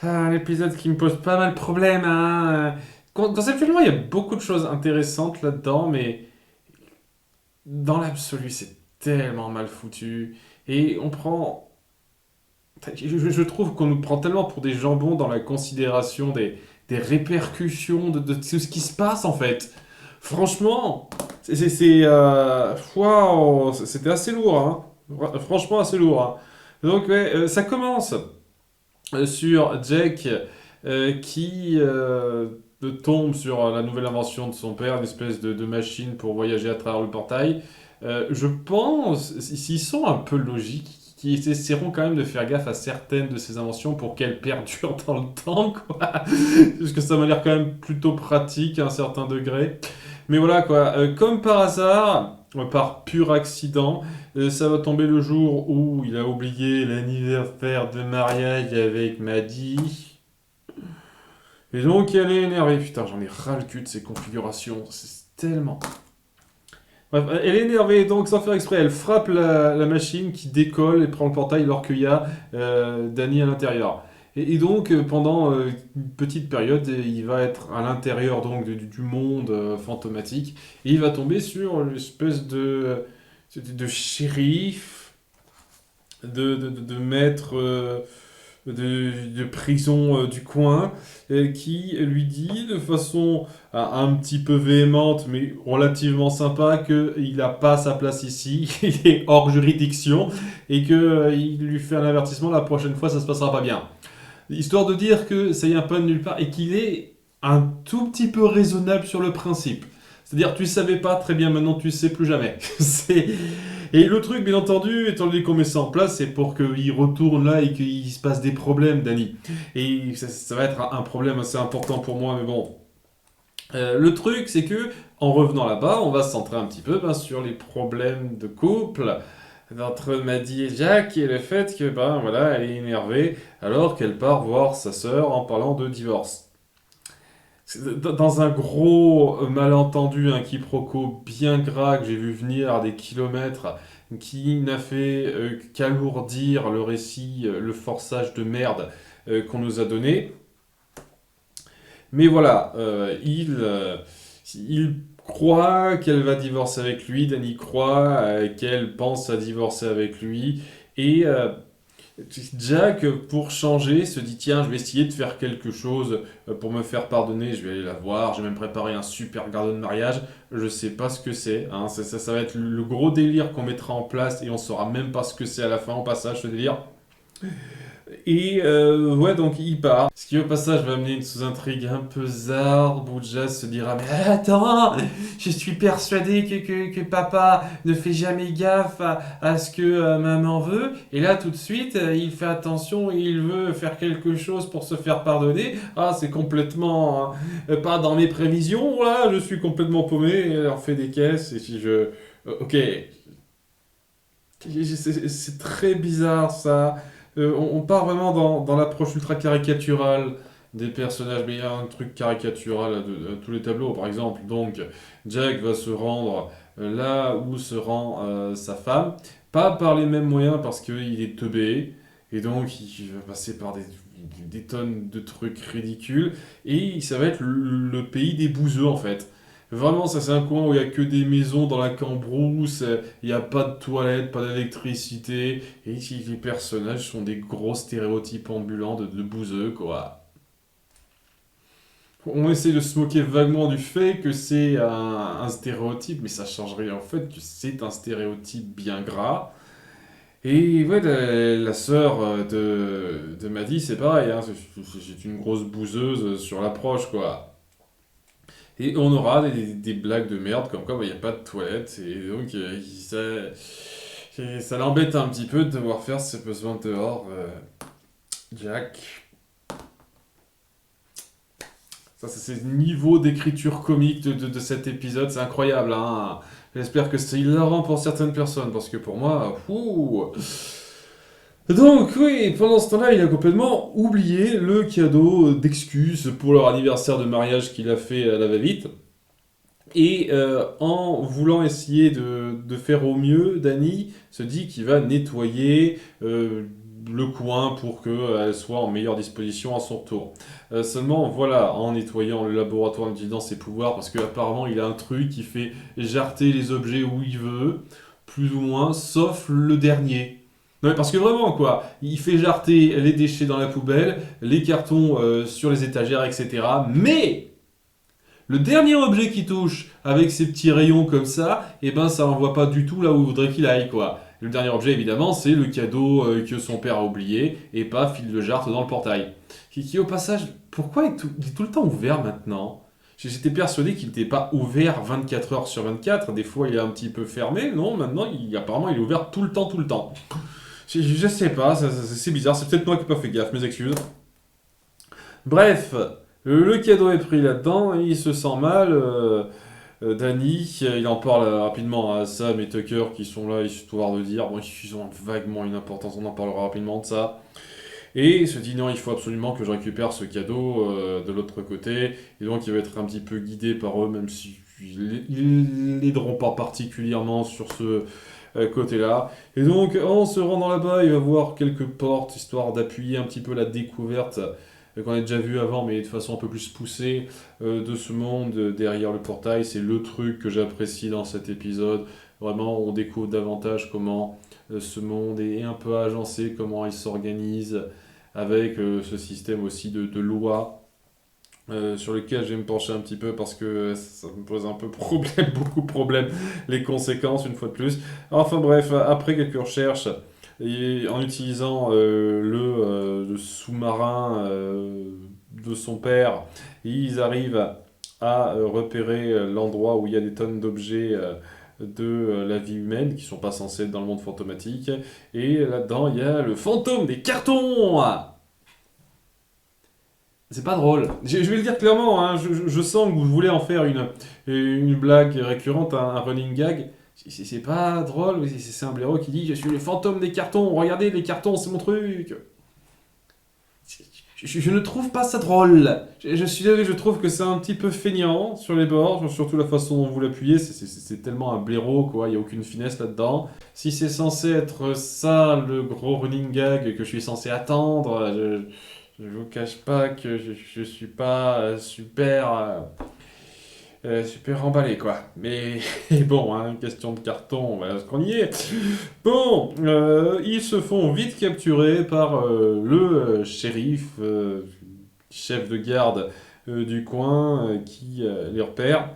Un épisode qui me pose pas mal de problèmes, hein. Conceptuellement, il y a beaucoup de choses intéressantes là-dedans, mais dans l'absolu, c'est tellement mal foutu. Et on prend. Je trouve qu'on nous prend tellement pour des jambons dans la considération des répercussions de tout ce qui se passe, en fait. Franchement, waouh, c'était assez lourd, hein. Franchement, assez lourd, hein. Donc, ouais, ça commence sur Jack qui tombe sur la nouvelle invention de son père, une espèce de machine pour voyager à travers le portail. Je pense, s'ils sont un peu logiques, qu'ils essaieront quand même de faire gaffe à certaines de ces inventions pour qu'elles perdurent dans le temps, quoi. Parce que ça m'a l'air quand même plutôt pratique à un certain degré. Mais voilà, quoi. Comme par hasard, par pur accident, ça va tomber le jour où il a oublié l'anniversaire de mariage avec Maddy. Et donc elle est énervée. Putain, j'en ai ras le cul de ces configurations. C'est tellement. Bref, elle est énervée, donc sans faire exprès, elle frappe la machine qui décolle et prend le portail alors qu'il y a Danny à l'intérieur. Et donc pendant une petite période, il va être à l'intérieur donc du monde fantomatique et il va tomber sur une espèce de shérif, de maître de prison du coin, qui lui dit de façon un petit peu véhémente mais relativement sympa qu'il n'a pas sa place ici, il est hors juridiction et qu'il lui fait un avertissement la prochaine fois ça se passera pas bien. Histoire de dire que ça y est un peu de nulle part et qu'il est un tout petit peu raisonnable sur le principe. C'est-à-dire, tu savais pas, très bien, maintenant tu sais plus jamais. c'est... Et le truc, bien entendu, étant donné qu'on met ça en place, c'est pour qu'il retourne là et qu'il se passe des problèmes, Danny. Et ça va être un problème assez important pour moi, mais bon. Le truc, c'est que en revenant là-bas, on va se centrer un petit peu sur les problèmes de couple entre Maddy et Jack et le fait que ben voilà, elle est énervée alors qu'elle part voir sa sœur en parlant de divorce. Dans un gros malentendu, un quiproquo bien gras que j'ai vu venir à des kilomètres, qui n'a fait qu'alourdir le récit, le forçage de merde qu'on nous a donné. Mais voilà, il croit qu'elle va divorcer avec lui, Danny croit qu'elle pense à divorcer avec lui, et Jack, pour changer, se dit tiens, je vais essayer de faire quelque chose pour me faire pardonner, je vais aller la voir, j'ai même préparé un super gardien de mariage, je sais pas ce que c'est, hein, ça va être le gros délire qu'on mettra en place et on saura même pas ce que c'est à la fin au passage, ce délire. Et ouais, donc il part. Ce qui au passage va amener une sous-intrigue un peu zarbe où Jazz se dira mais attends, je suis persuadé que papa ne fait jamais gaffe à ce que maman veut. Et là tout de suite, il fait attention et il veut faire quelque chose pour se faire pardonner. Ah, c'est complètement pas dans mes prévisions. Là, je suis complètement paumé. Elle en fait des caisses et si je... ok, c'est très bizarre ça. On part vraiment dans l'approche ultra caricaturale des personnages, mais il y a un truc caricatural à tous les tableaux, par exemple. Donc, Jack va se rendre là où se rend sa femme, pas par les mêmes moyens parce qu'il est teubé, et donc il va passer par des tonnes de trucs ridicules, et ça va être le pays des bouseux en fait. Vraiment, ça c'est un coin où il n'y a que des maisons dans la cambrousse, il n'y a pas de toilettes, pas d'électricité, et les personnages sont des gros stéréotypes ambulants de bouseux, quoi. On essaie de se moquer vaguement du fait que c'est un stéréotype, mais ça change rien en fait que c'est un stéréotype bien gras. Et ouais, la sœur de Maddy, c'est pareil, hein, c'est une grosse bouseuse sur l'approche, quoi. Et on aura des blagues de merde comme quoi il n'y a pas de toilette. Et donc ça l'embête un petit peu de devoir faire ses besoins dehors. Jack. Ça, c'est le niveau d'écriture comique de cet épisode. C'est incroyable. Hein. J'espère que c'est hilarant pour certaines personnes. Parce que pour moi, ouh. Donc oui, pendant ce temps-là, il a complètement oublié le cadeau d'excuses pour leur anniversaire de mariage qu'il a fait à la va-vite. Et en voulant essayer de faire au mieux, Danny se dit qu'il va nettoyer, le coin pour qu'elle soit en meilleure disposition à son retour. Seulement, voilà, en nettoyant le laboratoire, en utilisant ses pouvoirs, parce qu'apparemment il a un truc qui fait jarter les objets où il veut, plus ou moins, sauf le dernier. Non, mais parce que vraiment, quoi, il fait jarter les déchets dans la poubelle, les cartons sur les étagères, etc. Mais le dernier objet qui touche avec ses petits rayons comme ça, eh ben ça l'envoie pas du tout là où il voudrait qu'il aille, quoi. Le dernier objet, évidemment, c'est le cadeau que son père a oublié, et paf, il le jarte dans le portail. Qui au passage, pourquoi il est tout le temps ouvert maintenant? J'étais persuadé qu'il n'était pas ouvert 24 heures sur 24, des fois il est un petit peu fermé, non, maintenant apparemment il est ouvert tout le temps, tout le temps. Je sais pas, c'est bizarre, c'est peut-être moi qui n'ai pas fait gaffe, mes excuses. Bref, le cadeau est pris là-dedans, il se sent mal. Danny, il en parle rapidement à Sam et Tucker qui sont là histoire de dire, bon, ils ont vaguement une importance, on en parlera rapidement de ça. Et il se dit non, il faut absolument que je récupère ce cadeau de l'autre côté. Et donc il va être un petit peu guidé par eux, même si ils l'aideront pas particulièrement sur ce côté-là. Et donc en se rendant là-bas, il va voir quelques portes, histoire d'appuyer un petit peu la découverte qu'on a déjà vu avant, mais de façon un peu plus poussée, de ce monde derrière le portail. C'est le truc que j'apprécie dans cet épisode. Vraiment, on découvre davantage comment ce monde est un peu agencé, comment il s'organise, avec ce système aussi de lois. Sur lequel je vais me pencher un petit peu parce que ça me pose un peu problème, beaucoup de problèmes, les conséquences une fois de plus. Enfin bref, après quelques recherches, et en utilisant le sous-marin de son père, ils arrivent à repérer l'endroit où il y a des tonnes d'objets de la vie humaine qui sont pas censés être dans le monde fantomatique. Et là-dedans, il y a le fantôme des cartons. C'est pas drôle. Je vais le dire clairement, hein, je sens que vous voulez en faire une blague récurrente, un running gag. C'est pas drôle, c'est un blaireau qui dit je suis le fantôme des cartons, regardez les cartons, c'est mon truc. Je ne trouve pas ça drôle. Je suis désolé, je trouve que c'est un petit peu feignant sur les bords, surtout la façon dont vous l'appuyez, c'est tellement un blaireau, quoi, il n'y a aucune finesse là-dedans. Si c'est censé être ça, le gros running gag que je suis censé attendre, je vous cache pas que je suis pas super emballé, quoi. Mais bon, hein, question de carton, voilà ce qu'on y est. Bon, ils se font vite capturer par le shérif, chef de garde du coin, qui les repère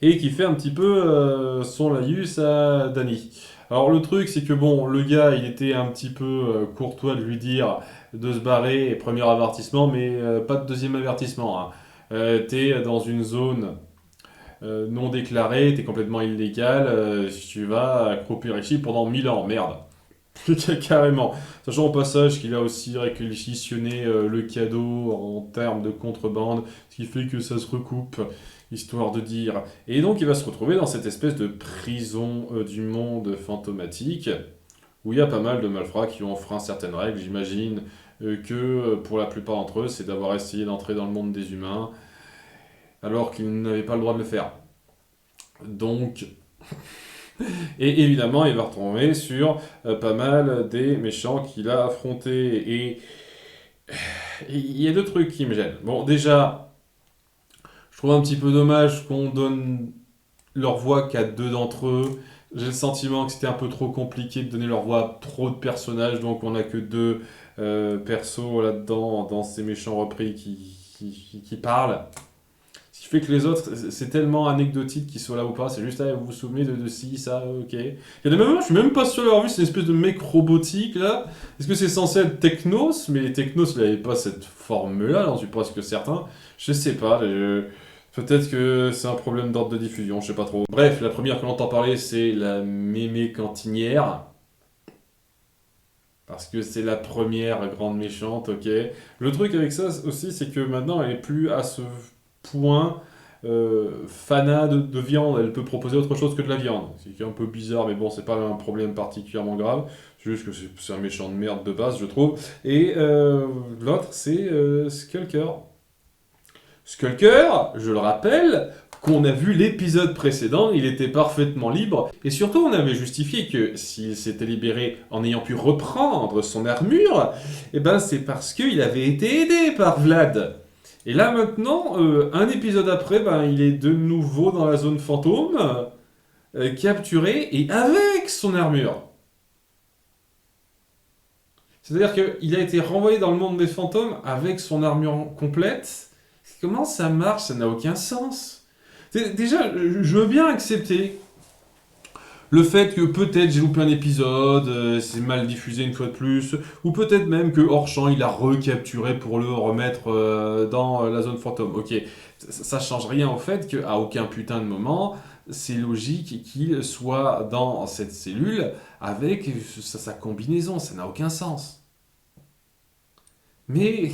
et qui fait un petit peu son laïus à Danny. Alors le truc c'est que bon, le gars il était un petit peu courtois de lui dire de se barrer, et premier avertissement, mais pas de deuxième avertissement, hein. T'es dans une zone non déclarée, t'es complètement illégal, tu vas accroupir ici pendant 1000 ans, merde. Carrément. Sachant au passage qu'il a aussi réquisitionné le cadeau en termes de contrebande, ce qui fait que ça se recoupe, histoire de dire. Et donc il va se retrouver dans cette espèce de prison du monde fantomatique, où il y a pas mal de malfrats qui ont enfreint certaines règles. J'imagine que pour la plupart d'entre eux, c'est d'avoir essayé d'entrer dans le monde des humains, alors qu'ils n'avaient pas le droit de le faire. Donc, et évidemment, il va retomber sur pas mal des méchants qu'il a affrontés. Et il y a deux trucs qui me gênent. Bon, déjà, je trouve un petit peu dommage qu'on donne leur voix qu'à deux d'entre eux. J'ai le sentiment que c'était un peu trop compliqué de donner leur voix à trop de personnages, donc on n'a que deux persos là-dedans, dans ces méchants repris qui parlent. Ce qui fait que les autres, c'est tellement anecdotique qu'ils soient là ou pas, c'est juste, ah, vous vous souvenez de ci, ça, ok. Il y a des moments, je suis même pas sûr d'avoir vu, c'est une espèce de mec robotique là. Est-ce que c'est censé être Technos? Mais Technos, il n'avait pas cette forme-là, j'en suis presque certain. Je sais pas, peut-être que c'est un problème d'ordre de diffusion, je sais pas trop. Bref, la première que l'on entend parler, c'est la mémé cantinière. Parce que c'est la première grande méchante, ok. Le truc avec ça aussi, c'est que maintenant, elle est plus à ce point fanade de viande. Elle peut proposer autre chose que de la viande. C'est un peu bizarre, mais bon, c'est pas un problème particulièrement grave. C'est juste que c'est un méchant de merde de base, je trouve. Et l'autre, c'est Skulker. Skulker, je le rappelle, qu'on a vu l'épisode précédent, il était parfaitement libre. Et surtout, on avait justifié que s'il s'était libéré en ayant pu reprendre son armure, eh ben c'est parce qu'il avait été aidé par Vlad. Et là maintenant, un épisode après, ben, il est de nouveau dans la zone fantôme, capturé et avec son armure. C'est-à-dire qu'il a été renvoyé dans le monde des fantômes avec son armure complète. Comment ça marche? Ça n'a aucun sens. Déjà, je veux bien accepter le fait que peut-être j'ai loupé un épisode, c'est mal diffusé une fois de plus, ou peut-être même que Hors-Champ il a recapturé pour le remettre dans la zone fantôme. Ok, ça change rien au fait qu'à aucun putain de moment, c'est logique qu'il soit dans cette cellule avec sa combinaison, ça n'a aucun sens. Mais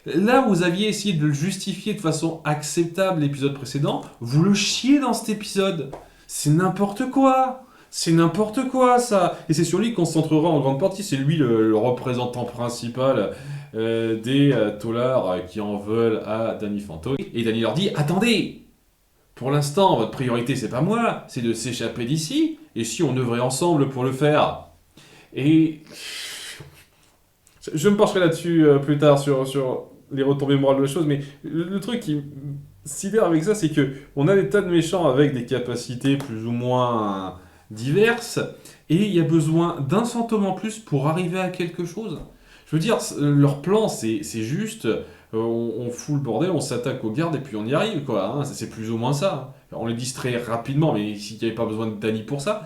là, vous aviez essayé de le justifier de façon acceptable l'épisode précédent, vous le chiez dans cet épisode. C'est n'importe quoi. C'est n'importe quoi ça. Et c'est sur lui qu'on se centrera en grande partie. C'est lui le représentant principal des taulards qui en veulent à Danny Phantom. Et Danny leur dit, attendez, pour l'instant, votre priorité c'est pas moi, c'est de s'échapper d'ici. Et si on œuvrait ensemble pour le faire? Et je me pencherai là-dessus plus tard sur les retombées morales de la chose, mais le truc qui me sidère avec ça, c'est que on a des tas de méchants avec des capacités plus ou moins diverses, et il y a besoin d'un fantôme en plus pour arriver à quelque chose. Je veux dire, leur plan, c'est juste, on fout le bordel, on s'attaque aux gardes, et puis on y arrive, quoi. Hein, c'est plus ou moins ça. On les distrait rapidement, mais s'il n'y avait pas besoin de Danny pour ça,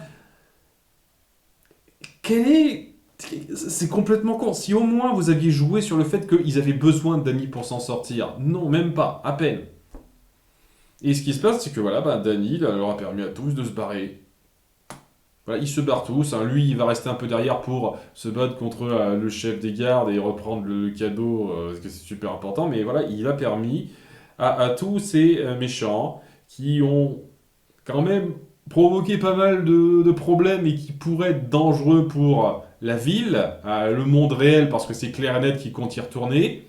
quel est... C'est complètement con. Si au moins vous aviez joué sur le fait qu'ils avaient besoin de Danny pour s'en sortir. Non, même pas, à peine. Et ce qui se passe, c'est que voilà, bah, Danny leur a permis à tous de se barrer. Voilà, ils se barrent tous. Hein. Lui, il va rester un peu derrière pour se battre contre le chef des gardes et reprendre le cadeau, parce que c'est super important. Mais voilà, il a permis à tous ces méchants qui ont quand même provoqué pas mal de problèmes et qui pourraient être dangereux pour la ville, le monde réel, parce que c'est clair et net qu'il compte y retourner.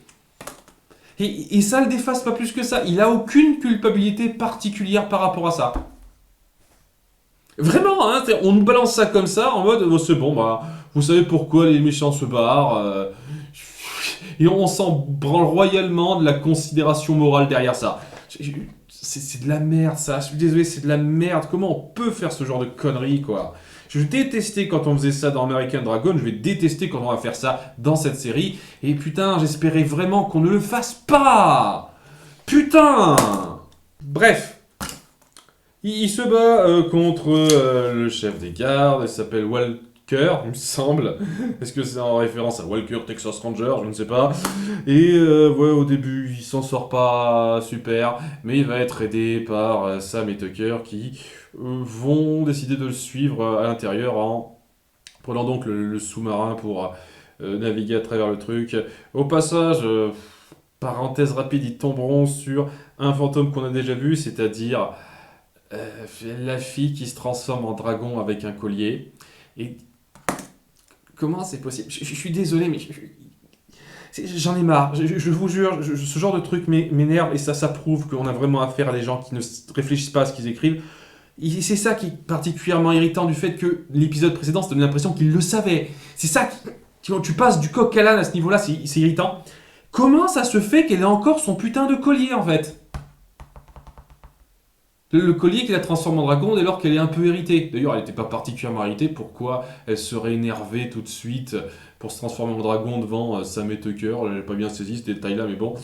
Et ça le déface pas plus que ça. Il a aucune culpabilité particulière par rapport à ça. Vraiment, hein, on nous balance ça comme ça, en mode, oh, c'est bon, bah, vous savez pourquoi les méchants se barrent, et on s'en branle royalement de la considération morale derrière ça. C'est de la merde, ça. Je suis désolé, c'est de la merde. Comment on peut faire ce genre de conneries, quoi? Je détestais quand on faisait ça dans American Dragon, je vais détester quand on va faire ça dans cette série. Et putain, j'espérais vraiment qu'on ne le fasse pas. Putain. Bref. Il se bat contre le chef des gardes, il s'appelle Walker, il me semble. Est-ce que c'est en référence à Walker Texas Ranger? Je ne sais pas. Et ouais, au début, il s'en sort pas super, mais il va être aidé par Sam et Tucker qui vont décider de le suivre à l'intérieur en prenant donc le sous-marin pour naviguer à travers le truc. Au passage, parenthèse rapide, ils tomberont sur un fantôme qu'on a déjà vu, c'est-à-dire la fille qui se transforme en dragon avec un collier. Et comment c'est possible? Je suis désolé, mais j'en ai marre. Je vous jure, ce genre de truc m'énerve et ça prouve qu'on a vraiment affaire à des gens qui ne réfléchissent pas à ce qu'ils écrivent. Et c'est ça qui est particulièrement irritant du fait que l'épisode précédent, ça donne l'impression qu'ils le savaient. C'est ça qui tu passes du coq à l'âne à ce niveau-là, c'est irritant. Comment ça se fait qu'elle ait encore son putain de collier en fait? Le collier qui la transforme en dragon dès lors qu'elle est un peu héritée. D'ailleurs, elle n'était pas particulièrement héritée. Pourquoi elle serait énervée tout de suite pour se transformer en dragon devant Sam et Tucker? Je n'ai pas bien saisi ce détail-là, mais bon.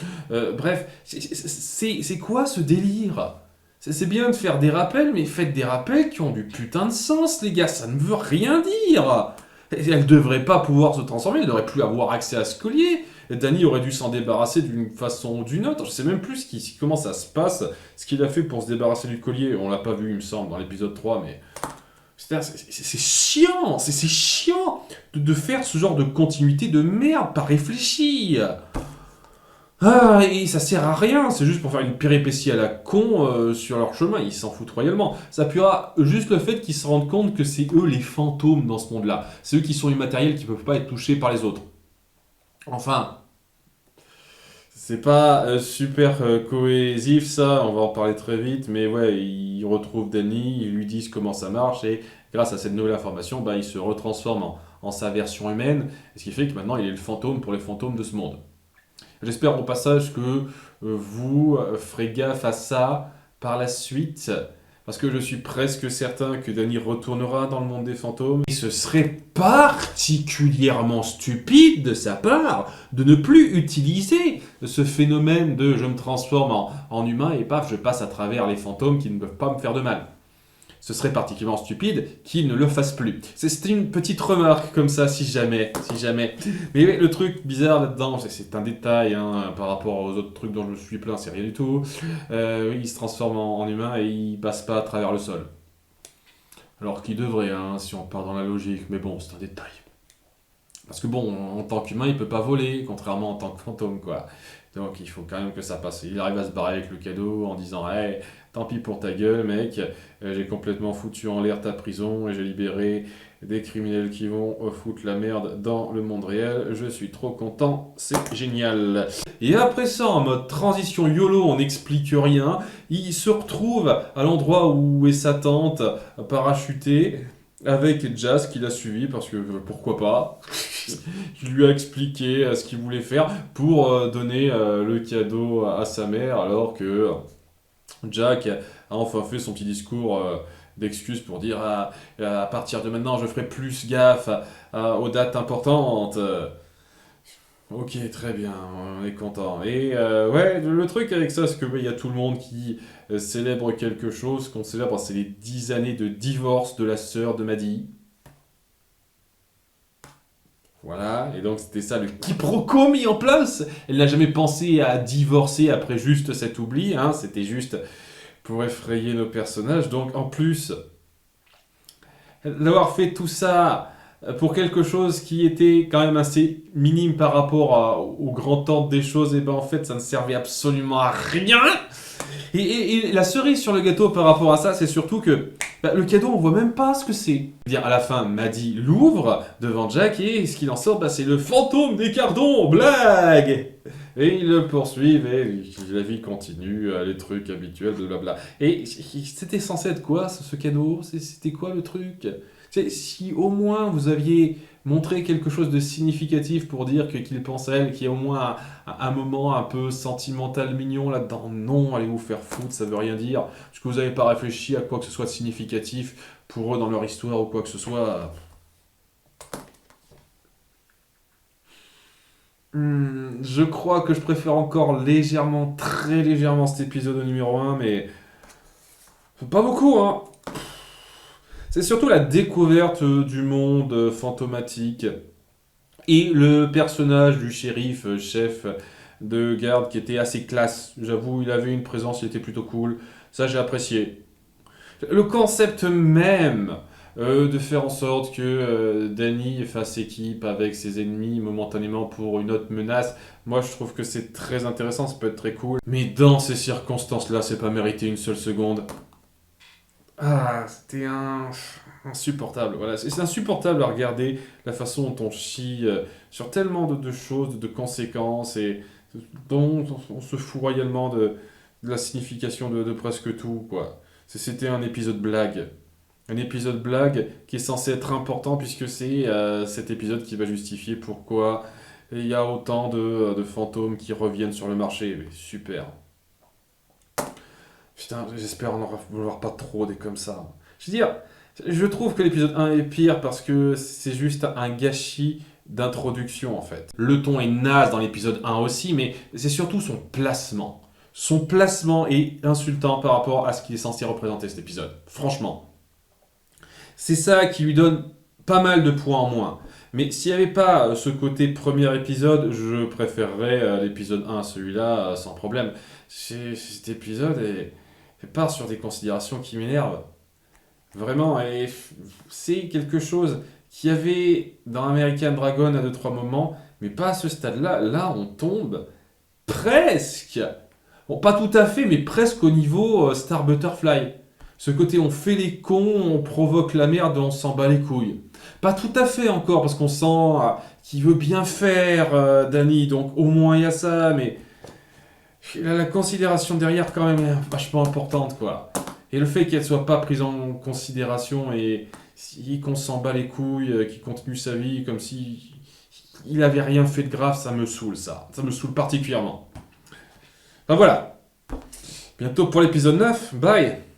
Bref, c'est quoi ce délire? C'est bien de faire des rappels, mais faites des rappels qui ont du putain de sens, les gars. Ça ne veut rien dire. Elle devrait pas pouvoir se transformer. Elle devrait plus avoir accès à ce collier. Danny aurait dû s'en débarrasser d'une façon ou d'une autre. Je sais même plus comment ça se passe, ce qu'il a fait pour se débarrasser du collier. On l'a pas vu, il me semble, dans l'épisode 3, mais... C'est chiant. C'est chiant de faire ce genre de continuité de merde, pas réfléchi. Ah, et ça sert à rien, c'est juste pour faire une péripétie à la con sur leur chemin, ils s'en foutent royalement. Ça appuiera juste le fait qu'ils se rendent compte que c'est eux les fantômes dans ce monde-là. C'est eux qui sont immatériels, qui peuvent pas être touchés par les autres. Enfin, C'est pas super cohésif ça, on va en parler très vite, mais ouais, ils retrouvent Danny, ils lui disent comment ça marche, et grâce à cette nouvelle information, bah, il se retransforme en sa version humaine, ce qui fait que maintenant il est le fantôme pour les fantômes de ce monde. J'espère au passage que vous ferez gaffe à ça par la suite, parce que je suis presque certain que Danny retournera dans le monde des fantômes. Et ce serait particulièrement stupide de sa part de ne plus utiliser ce phénomène de je me transforme en humain et paf, je passe à travers les fantômes qui ne peuvent pas me faire de mal. Ce serait particulièrement stupide qu'il ne le fasse plus. C'est une petite remarque comme ça, si jamais, si jamais. Mais oui, le truc bizarre là-dedans, c'est un détail hein, par rapport aux autres trucs dont je me suis plein, c'est rien du tout. Oui, il se transforme en humain et il passe pas à travers le sol. Alors qu'il devrait, hein, si on part dans la logique, mais bon, c'est un détail. Parce que bon, en tant qu'humain, il peut pas voler, contrairement en tant que fantôme, quoi. Donc il faut quand même que ça passe. Il arrive à se barrer avec le cadeau en disant hey, tant pis pour ta gueule, mec, j'ai complètement foutu en l'air ta prison et j'ai libéré des criminels qui vont foutre la merde dans le monde réel. Je suis trop content, c'est génial. Et après ça, en mode transition YOLO, on n'explique rien, il se retrouve à l'endroit où est sa tante, parachutée, avec Jazz qui l'a suivi parce que pourquoi pas. Il lui a expliqué ce qu'il voulait faire pour donner le cadeau à sa mère alors que Jack a enfin fait son petit discours d'excuses pour dire à partir de maintenant je ferai plus gaffe aux dates importantes. Ok, très bien, on est content. Et ouais, le truc avec ça, c'est qu'il y a tout le monde qui célèbre quelque chose. Ce qu'on célèbre, c'est les 10 années de divorce de la sœur de Maddie. Voilà, et donc c'était ça le quiproquo mis en place. Elle n'a jamais pensé à divorcer après juste cet oubli, hein, c'était juste pour effrayer nos personnages. Donc en plus, d'avoir fait tout ça pour quelque chose qui était quand même assez minime par rapport au grand ordre des choses, et ben en fait ça ne servait absolument à rien. Et la cerise sur le gâteau par rapport à ça, c'est surtout que le cadeau, on voit même pas ce que c'est. Dire à la fin, Maddie l'ouvre devant Jack et ce qu'il en sort, c'est le fantôme des cardons, blague. Et ils le poursuivent et la vie continue, les trucs habituels, blablabla. Et c'était censé être quoi ce cadeau? C'était quoi le truc? Si au moins vous aviez montré quelque chose de significatif pour dire qu'il pense à elle, qu'il y a au moins un moment un peu sentimental mignon là-dedans, non, allez vous faire foutre, ça veut rien dire. Parce que vous n'avez pas réfléchi à quoi que ce soit de significatif pour eux dans leur histoire ou quoi que ce soit. Je crois que je préfère encore légèrement, très légèrement cet épisode numéro 1, mais pas beaucoup, hein. C'est surtout la découverte du monde fantomatique et le personnage du shérif, chef de garde qui était assez classe. J'avoue, il avait une présence, il était plutôt cool. Ça, j'ai apprécié. Le concept même de faire en sorte que Danny fasse équipe avec ses ennemis momentanément pour une autre menace, moi je trouve que c'est très intéressant, ça peut être très cool. Mais dans ces circonstances-là, c'est pas mérité une seule seconde. Ah, c'était insupportable. Voilà, c'est insupportable à regarder la façon dont on chie sur tellement de choses, de conséquences, et dont on se fout royalement de la signification de presque tout, quoi. C'était un épisode blague. Un épisode blague qui est censé être important puisque c'est cet épisode qui va justifier pourquoi il y a autant de fantômes qui reviennent sur le marché. Mais super. Putain, j'espère en avoir pas trop des comme ça. Je veux dire, je trouve que l'épisode 1 est pire parce que c'est juste un gâchis d'introduction en fait. Le ton est naze dans l'épisode 1 aussi, mais c'est surtout son placement. Son placement est insultant par rapport à ce qu'il est censé représenter cet épisode. Franchement. C'est ça qui lui donne pas mal de points en moins. Mais s'il n'y avait pas ce côté premier épisode, je préférerais l'épisode 1 à celui-là sans problème. Cet épisode part sur des considérations qui m'énervent. Vraiment, et c'est quelque chose qu'il y avait dans American Dragon à 2-3 moments, mais pas à ce stade-là. Là, on tombe presque, bon, pas tout à fait, mais presque au niveau Star Butterfly. Ce côté on fait les cons, on provoque la merde, on s'en bat les couilles. Pas tout à fait encore, parce qu'on sent qu'il veut bien faire, Danny, donc au moins il y a ça, mais La considération derrière, quand même, est vachement importante, quoi. Et le fait qu'elle soit pas prise en considération et qu'on s'en bat les couilles, qu'il continue sa vie comme si il avait rien fait de grave, ça me saoule, ça. Ça me saoule particulièrement. Enfin voilà. Bientôt pour l'épisode 9. Bye!